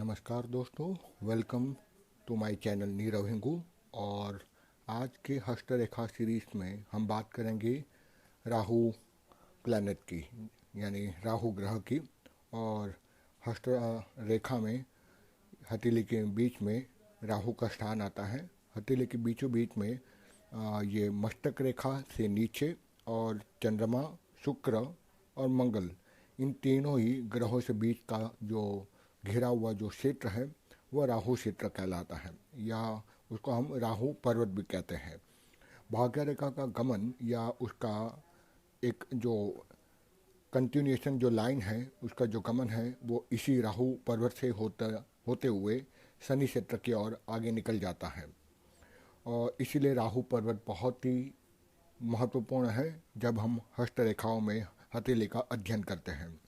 नमस्कार दोस्तों, welcome to my channel Nirav Hingu. और आज के हस्तरेखा सीरीज में हम बात करेंगे राहु प्लैनेट की, यानी राहु ग्रह की। और हस्त रेखा में हथेली के बीच में राहु का स्थान आता है। हथेली के बीचों बीच में ये मस्तक रेखा से नीचे, और चंद्रमा, शुक्र और मंगल, इन तीनों ही ग्रहों से बीच का जो घिरा हुआ जो क्षेत्र है वह राहु क्षेत्र कहलाता है, या उसको हम राहु पर्वत भी कहते हैं। भाग्य रेखा का गमन या उसका एक जो कंटिन्यूएशन जो लाइन है, उसका जो गमन है वो इसी राहु पर्वत से होते हुए शनि क्षेत्र की ओर आगे निकल जाता है। और इसीलिए राहु पर्वत बहुत ही महत्वपूर्ण है जब हम हस्तरेखाओं में हथेली का अध्ययन करते हैं।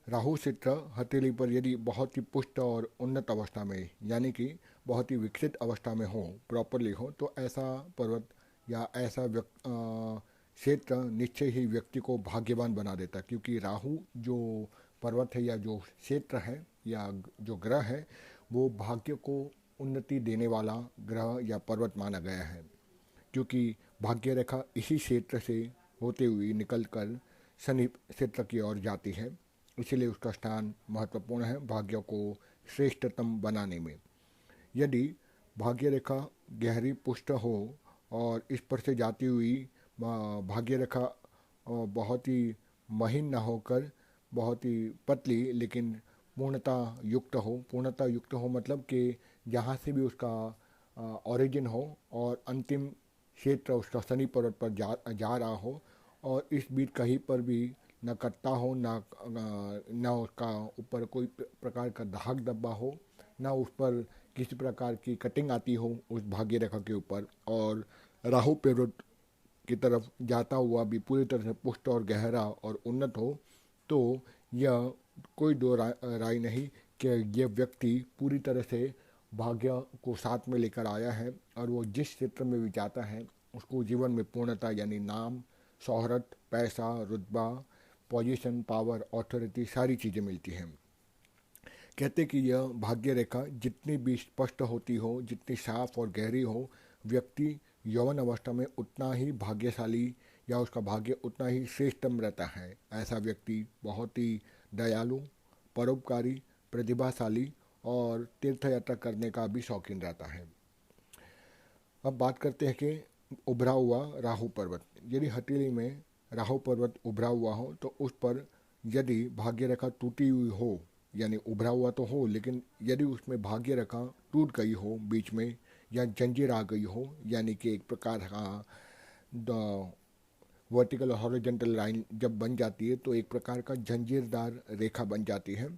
राहु क्षेत्र हथेली पर यदि बहुत ही पुष्ट और उन्नत अवस्था में, यानी कि बहुत ही विकसित अवस्था में हो, प्रॉपरली हो, तो ऐसा पर्वत या ऐसा क्षेत्र निश्चय ही व्यक्ति को भाग्यवान बना देता है। क्योंकि राहु जो पर्वत है या जो क्षेत्र है या जो ग्रह है, वो भाग्य को उन्नति देने वाला ग्रह या पर्वत माना गया है। क्योंकि भाग्य रेखा इसी क्षेत्र से होते हुए निकलकर शनि क्षेत्र की ओर जाती है, इसलिए उसका स्थान महत्वपूर्ण है भाग्य को श्रेष्ठतम बनाने में। यदि भाग्य रेखा गहरी पुष्ट हो और इस पर से जाती हुई भाग्य रेखा बहुत ही महीन न होकर बहुत ही पतली लेकिन पूर्णता युक्त हो मतलब कि जहाँ से भी उसका ओरिजिन हो और अंतिम क्षेत्र उसका शनि पर्वत पर जा रहा हो, और इस बीच कहीं पर भी न कटता हो, न उसका ऊपर कोई प्रकार का दाग धब्बा हो, न उस पर किसी प्रकार की कटिंग आती हो उस भाग्य रेखा के ऊपर, और राहु पर्वत की तरफ जाता हुआ भी पूरी तरह से पुष्ट और गहरा और उन्नत हो, तो यह कोई दो राय नहीं कि यह व्यक्ति पूरी तरह से भाग्य को साथ में लेकर आया है, और वो जिस क्षेत्र में भी जाता है उसको जीवन में पूर्णता यानी नाम, शोहरत, पैसा, रुतबा, पोजीशन, पावर, अथॉरिटी, सारी चीज़ें मिलती हैं। कहते कि यह भाग्य रेखा जितनी भी स्पष्ट होती हो, जितनी साफ और गहरी हो, व्यक्ति यौवन अवस्था में उतना ही भाग्यशाली या उसका भाग्य उतना ही श्रेष्ठतम रहता है। ऐसा व्यक्ति बहुत ही दयालु, परोपकारी, प्रतिभाशाली और तीर्थ यात्रा करने का भी शौकीन रहता है। अब बात करते हैं कि उभरा हुआ राहु पर्वत। यदि हथेली में राहु पर्वत उभरा हुआ हो तो उस पर यदि भाग्य रेखा टूटी हुई हो, यानी उभरा हुआ तो हो लेकिन यदि उसमें भाग्य रेखा टूट गई हो बीच में, या जंजीर आ गई हो, यानी कि एक प्रकार का वर्टिकल और हॉरिजॉन्टल लाइन जब बन जाती है तो एक प्रकार का जंजीरदार रेखा बन जाती है,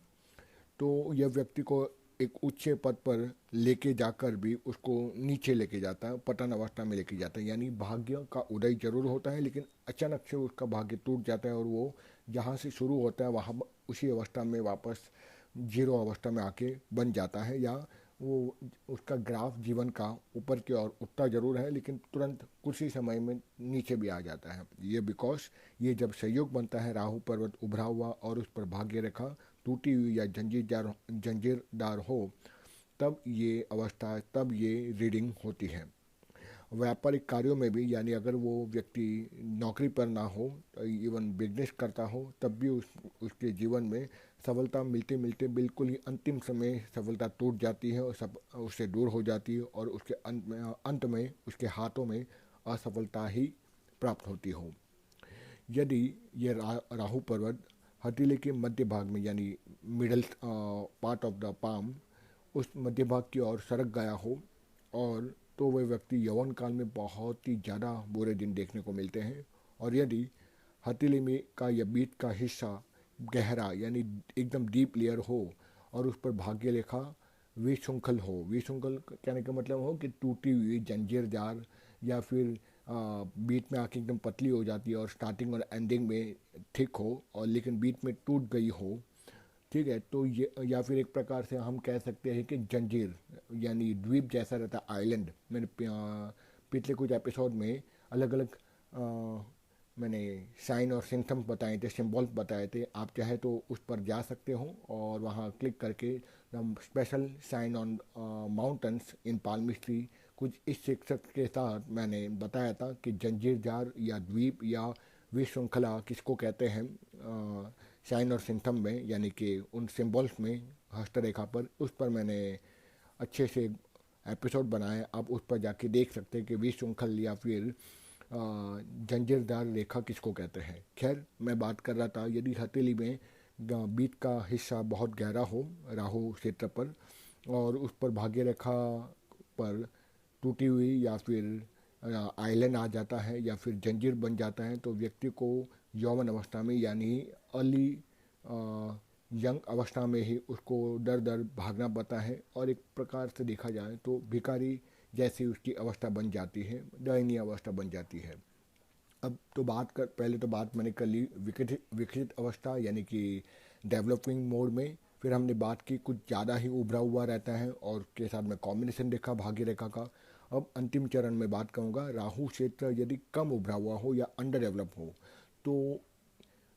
तो यह व्यक्ति को एक उच्च पद पर लेके जाकर भी उसको नीचे लेके जाता है, पतन अवस्था में लेके जाता है। यानी भाग्य का उदय जरूर होता है लेकिन अचानक से उसका भाग्य टूट जाता है, और वो जहाँ से शुरू होता है वहाँ उसी अवस्था में वापस जीरो अवस्था में आके बन जाता है, या वो उसका ग्राफ जीवन का ऊपर की ओर उठता जरूर है लेकिन तुरंत कुछ ही समय में नीचे भी आ जाता है। ये बिकॉज ये जब संयोग बनता है राहु पर्वत उभरा हुआ और उस पर भाग्य रेखा टूटी हुई या जंजीरदार हो, तब ये रीडिंग होती है। व्यापारिक कार्यों में भी, यानी अगर वो व्यक्ति नौकरी पर ना हो, इवन बिजनेस करता हो, तब भी उसके जीवन में सफलता मिलते मिलते बिल्कुल ही अंतिम समय सफलता टूट जाती है और सब उससे दूर हो जाती है, और उसके अंत में उसके हाथों में असफलता ही प्राप्त होती हो। यदि ये राहु पर्वत हथेली के मध्य भाग में, यानी middle part of the palm, उस मध्य भाग की ओर सरक गया हो, और तो वह व्यक्ति यौवन काल में बहुत ही ज़्यादा बुरे दिन देखने को मिलते हैं। और यदि हथेली में का या बीच का हिस्सा गहरा यानी एकदम डीप लेयर हो और उस पर भाग्य रेखा विशृंखल हो, विशृंखल कहने का मतलब हो कि टूटी हुई जंजीरदार, या फिर बीच में आके एकदम पतली हो जाती है और स्टार्टिंग और एंडिंग में ठीक हो और लेकिन बीच में टूट गई हो, ठीक है, तो ये या फिर एक प्रकार से हम कह सकते हैं कि जंजीर यानी द्वीप जैसा रहता है, आइलैंड। मैंने पिछले कुछ एपिसोड में अलग अलग मैंने साइन और सिम्टम बताए थे, सिम्बॉल्स बताए थे। आप चाहे तो उस पर जा सकते हो और वहाँ क्लिक करके special sign on mountains in palmistry, कुछ इस शीर्षक के साथ मैंने बताया था कि जंजीर जार या द्वीप या विश्रृंखला किसको कहते हैं साइन और सिम्टम में, यानी कि उन सिम्बॉल्स में हस्तरेखा पर। उस पर मैंने अच्छे से एपिसोड बनाए, आप उस पर जाके देख सकते हैं कि विश्रृंखल या फिर जंजीरदार रेखा किसको कहते हैं। खैर, मैं बात कर रहा था, यदि हथेली में बीच का हिस्सा बहुत गहरा हो राहु क्षेत्र पर और उस पर भाग्य रेखा पर टूटी हुई या फिर आइलैंड आ जाता है या फिर जंजीर बन जाता है, तो व्यक्ति को यौवन अवस्था में यानी अर्ली यंग अवस्था में ही उसको दर दर भागना पड़ता है और एक प्रकार से देखा जाए तो भिखारी जैसी उसकी अवस्था बन जाती है, दयनीय अवस्था बन जाती है। अब तो पहले तो बात मैंने कर ली विकसित अवस्था यानी कि डेवलपिंग मोड में। फिर हमने बात की कुछ ज़्यादा ही उभरा हुआ रहता है और उसके साथ में कॉम्बिनेशन देखा भाग्य रेखा का। अब अंतिम चरण में बात करूँगा, राहु क्षेत्र यदि कम उभरा हुआ हो या अंडर डेवलप हो तो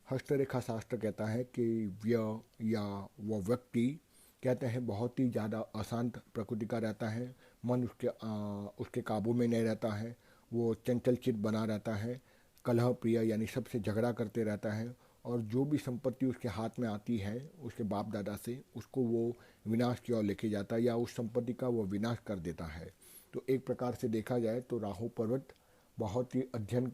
हस्तरेखा शास्त्र कहता है कि व्यय या वो व्यक्ति कहते हैं बहुत ही ज़्यादा अशांत प्रकृति का रहता है, मन उसके काबू में नहीं रहता है, वो चंचल चित्त बना रहता है, कलह प्रिय यानी सबसे झगड़ा करते रहता है और जो भी संपत्ति उसके हाथ में आती है उसके बाप दादा से, उसको वो विनाश की ओर लेके जाता है या उस संपत्ति का वो विनाश कर देता है। तो एक प्रकार से देखा जाए तो राहु पर्वत बहुत ही अध्ययन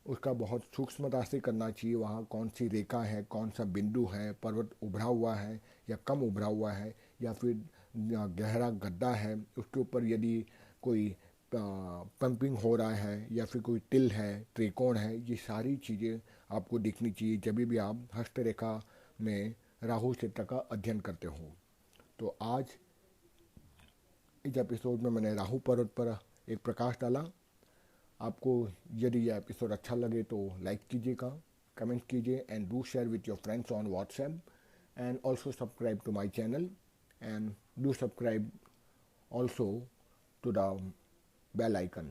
उसका बहुत सूक्ष्मता से करना चाहिए। वहाँ कौन सी रेखा है, कौन सा बिंदु है, पर्वत उभरा हुआ है या कम उभरा हुआ है या फिर गहरा गड्ढा है, उसके ऊपर यदि कोई पंपिंग हो रहा है या फिर कोई तिल है, त्रिकोण है, ये सारी चीज़ें आपको देखनी चाहिए जब भी आप हस्तरेखा में राहु क्षेत्र का अध्ययन करते हो। तो आज इस एपिसोड में मैंने राहु पर्वत पर एक प्रकाश डाला। आपको यदि यह एपिसोड अच्छा लगे तो लाइक कीजिएगा, कमेंट कीजिए and do share with your friends on WhatsApp and also subscribe to my channel and do subscribe also to the bell icon.